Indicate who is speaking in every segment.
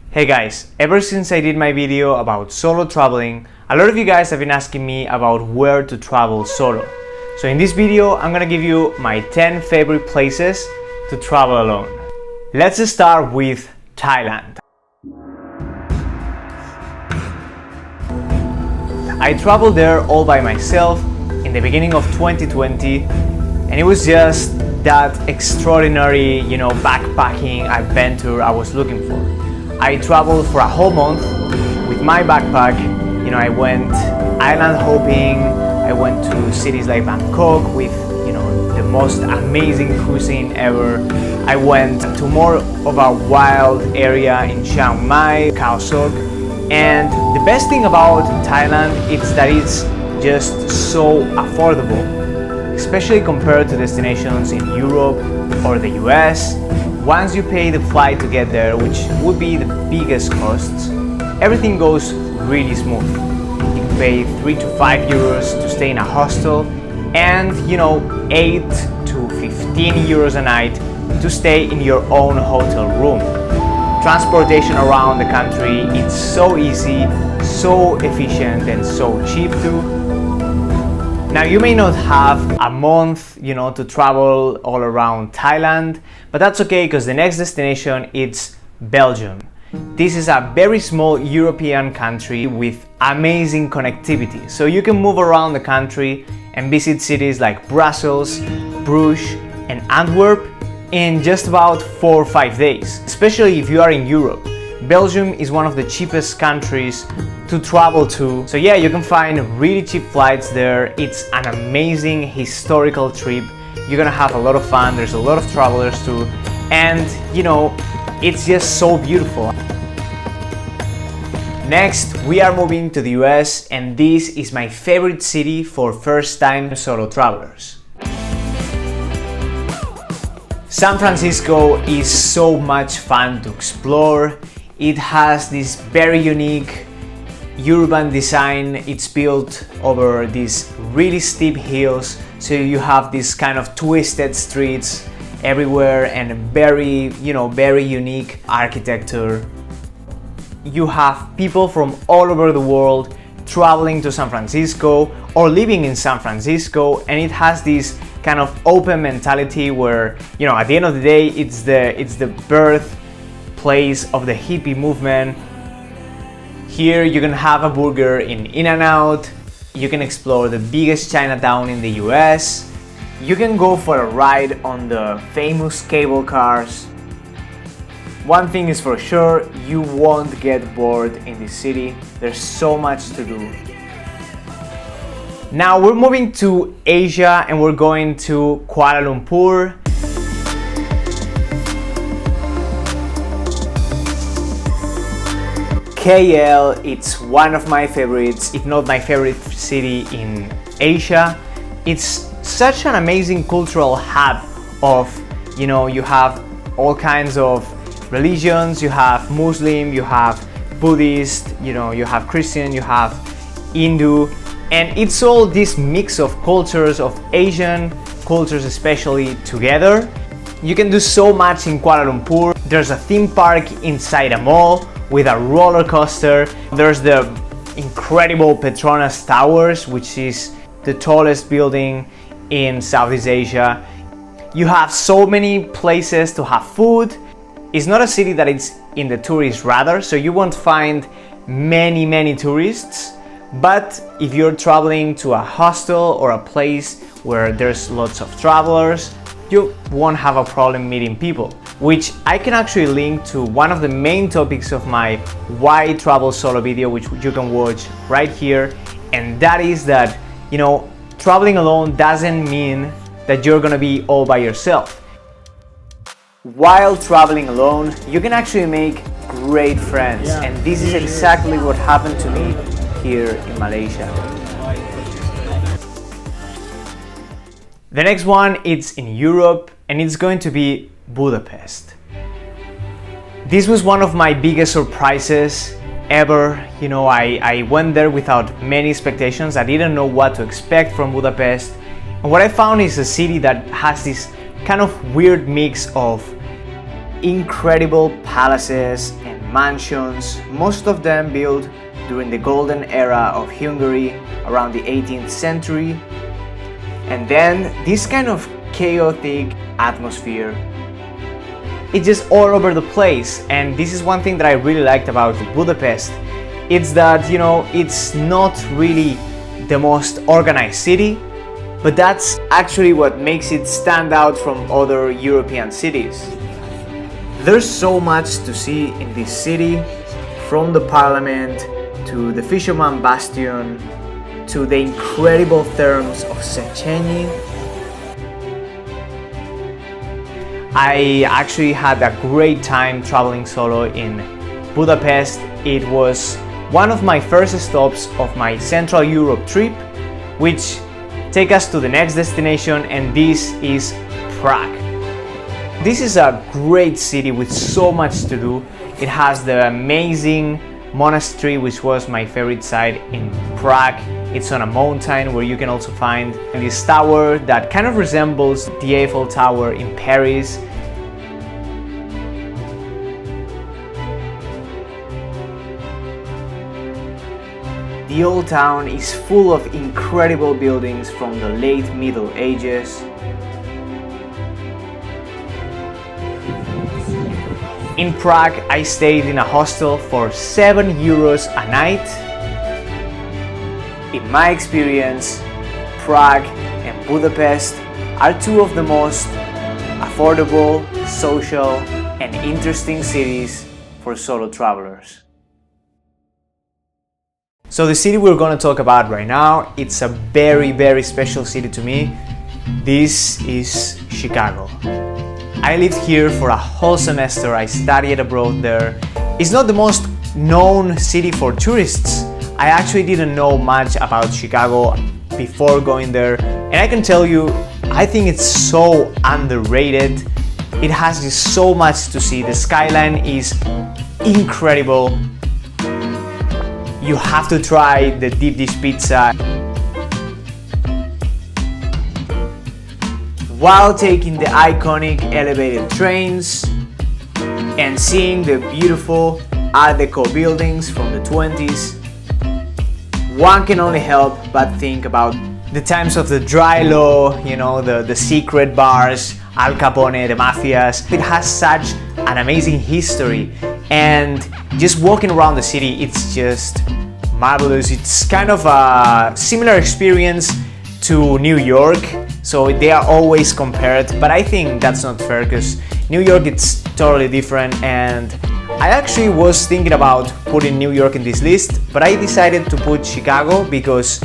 Speaker 1: Hey guys, ever since I did my video about solo traveling, a lot of you guys have been asking me about where to travel solo. So in this video, I'm gonna give you my 10 favorite places to travel alone. Let's start with Thailand. I traveled there all by myself in the beginning of 2020, and it was just that extraordinary, backpacking adventure I was looking for. I traveled for a whole month with my backpack. I went island hopping. I went to cities like Bangkok with, the most amazing cuisine ever. I went to more of a wild area in Chiang Mai, Khao Sok. And the best thing about Thailand is that it's just so affordable, especially compared to destinations in Europe or the US. Once you pay the flight to get there, which would be the biggest costs, everything goes really smooth. You can pay 3 to 5 euros to stay in a hostel and 8 to 15 euros a night to stay in your own hotel room. Transportation around the country, it's so easy, so efficient and so cheap too. Now you may not have a month, to travel all around Thailand, but that's okay because the next destination is Belgium. This is a very small European country with amazing connectivity. So you can move around the country and visit cities like Brussels, Bruges and Antwerp in just about 4 or 5 days, especially if you are in Europe. Belgium is one of the cheapest countries to travel to. So yeah, you can find really cheap flights there. It's an amazing historical trip. You're gonna have a lot of fun. There's a lot of travelers too. And it's just so beautiful. Next, we are moving to the US, and this is my favorite city for first-time solo travelers. San Francisco is so much fun to explore. It has this very unique urban design. It's built over these really steep hills, so you have this kind of twisted streets everywhere and very unique architecture. You have people from all over the world traveling to San Francisco or living in San Francisco, and it has this kind of open mentality where, at the end of the day, it's the birthplace of the hippie movement. Here you can have a burger in In-N-Out. You can explore the biggest Chinatown in the US. You can go for a ride on the famous cable cars. One thing is for sure, you won't get bored in this city. There's so much to do. Now we're moving to Asia and we're going to Kuala Lumpur. KL, it's one of my favorites, if not my favorite city in Asia. It's such an amazing cultural hub of, you have all kinds of religions. You have Muslim, you have Buddhist, you have Christian, you have Hindu. And it's all this mix of cultures, of Asian cultures especially, together. You can do so much in Kuala Lumpur. There's a theme park inside a mall with a roller coaster. There's the incredible Petronas Towers, which is the tallest building in Southeast Asia. You have so many places to have food. It's not a city that is in the tourist radar, so you won't find many tourists. But if you're traveling to a hostel or a place where there's lots of travelers, you won't have a problem meeting people, which I can actually link to one of the main topics of my Why Travel Solo video, which you can watch right here. And that is that, traveling alone doesn't mean that you're gonna be all by yourself. While traveling alone, you can actually make great friends. And this is exactly what happened to me here in Malaysia. The next one is in Europe, and it's going to be Budapest. This was one of my biggest surprises ever. I went there without many expectations. I didn't know what to expect from Budapest. And what I found is a city that has this kind of weird mix of incredible palaces and mansions, most of them built during the golden era of Hungary around the 18th century. And then this kind of chaotic atmosphere. It's just all over the place, and this is one thing that I really liked about Budapest. It's that, you know, it's not really the most organized city, but that's actually what makes it stand out from other European cities. There's so much to see in this city, from the parliament to the fisherman bastion to the incredible thermes of Széchenyi. I actually had a great time traveling solo in Budapest. It was one of my first stops of my Central Europe trip, which take us to the next destination, and this is Prague. This is a great city with so much to do. It has the amazing monastery, which was my favorite site in Prague. It's on a mountain where you can also find this tower that kind of resembles the Eiffel Tower in Paris. The old town is full of incredible buildings from the late Middle Ages. In Prague, I stayed in a hostel for €7 a night. In my experience, Prague and Budapest are two of the most affordable, social, and interesting cities for solo travelers. So the city we're going to talk about right now, it's a very special city to me. This is Chicago. I lived here for a whole semester. I studied abroad there. It's not the most known city for tourists. I actually didn't know much about Chicago before going there, and I can tell you, I think it's so underrated. It has just so much to see. The skyline is incredible. You have to try the deep dish pizza while taking the iconic elevated trains and seeing the beautiful Art Deco buildings from the 20s. One can only help but think about the times of the dry law, you know, the secret bars, Al Capone, the mafias. It has such an amazing history, and just walking around the city, it's just marvelous. It's kind of a similar experience to New York, so they are always compared, but I think that's not fair because New York, it's totally different, and I actually was thinking about putting New York in this list, but I decided to put Chicago because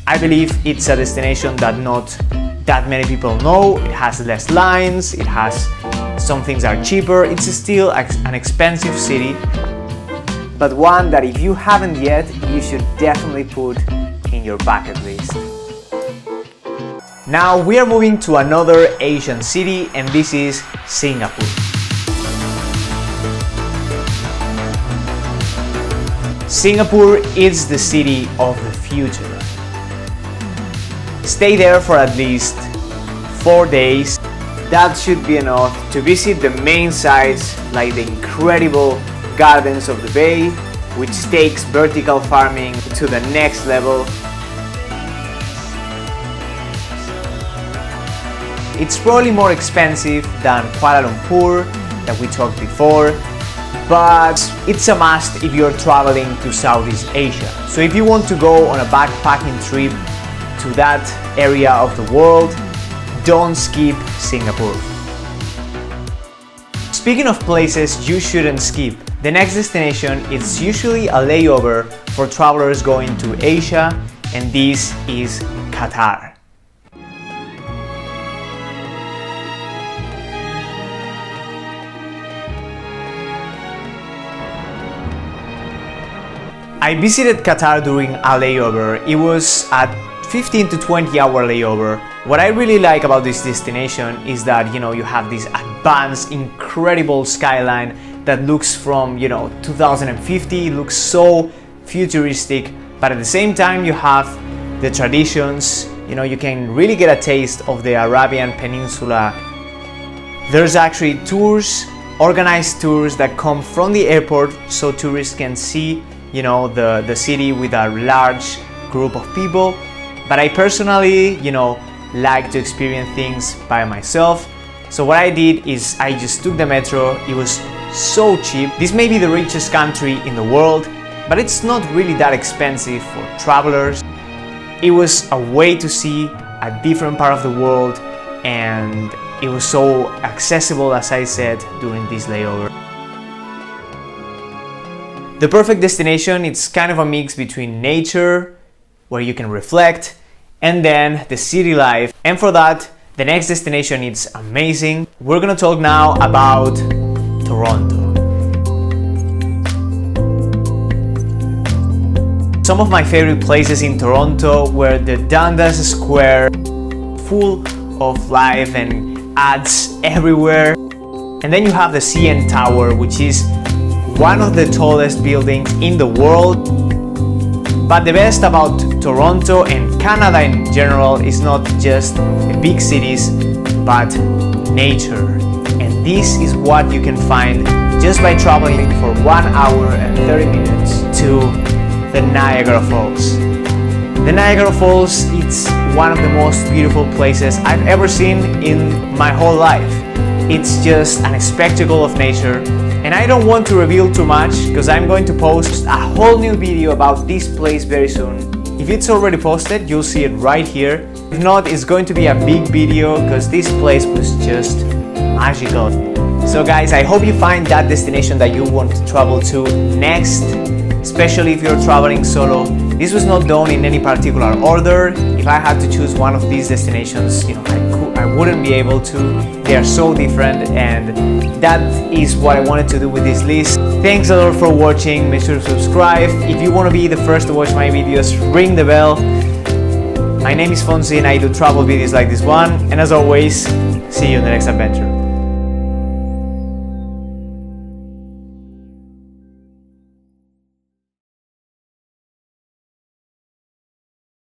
Speaker 1: I believe it's a destination that not that many people know. It has less lines, it has some things are cheaper. It's still an expensive city, but one that if you haven't yet, you should definitely put in your bucket list. Now we are moving to another Asian city, and this is Singapore. Singapore is the city of the future. Stay there for at least 4 days. That should be enough to visit the main sites like the incredible Gardens of the Bay, which takes vertical farming to the next level. It's probably more expensive than Kuala Lumpur that we talked before, but it's a must if you're traveling to Southeast Asia. So if you want to go on a backpacking trip to that area of the world, don't skip Singapore. Speaking of places you shouldn't skip, the next destination is usually a layover for travelers going to Asia, and this is Qatar. I visited Qatar during a layover. It was a 15 to 20 hour layover. What I really like about this destination is that, you know, you have this advanced, incredible skyline that looks from, 2050. It looks so futuristic, but at the same time you have the traditions. You can really get a taste of the Arabian Peninsula. There's actually tours organized tours that come from the airport so tourists can see, you know, the city with a large group of people. But I personally, you know, like to experience things by myself. So what I did is I just took the metro. It was so cheap. This may be the richest country in the world, but it's not really that expensive for travelers. It was a way to see a different part of the world, and it was so accessible, as I said, during this layover. The perfect destination, it's kind of a mix between nature, where you can reflect, and then the city life. And for that, the next destination is amazing. We're gonna talk now about Toronto. Some of my favorite places in Toronto were the Dundas Square, full of life and ads everywhere. And then you have the CN Tower, which is one of the tallest buildings in the world. But the best about Toronto and Canada in general is not just the big cities, but nature. And this is what you can find just by traveling for 1 hour and 30 minutes to the Niagara Falls. The Niagara Falls, it's one of the most beautiful places I've ever seen in my whole life. It's just a spectacle of nature, and I don't want to reveal too much because I'm going to post a whole new video about this place very soon. If it's already posted, you'll see it right here. If not, it's going to be a big video because this place was just magical. So guys, I hope you find that destination that you want to travel to next, especially if you're traveling solo. This was not done in any particular order. If I had to choose one of these destinations, you know, I wouldn't be able to. They are so different, and that is what I wanted to do with this list. Thanks a lot for watching. Make sure to subscribe. If you want to be the first to watch my videos, ring the bell. My name is Fonsi and I do travel videos like this one. And as always, see you in the next adventure.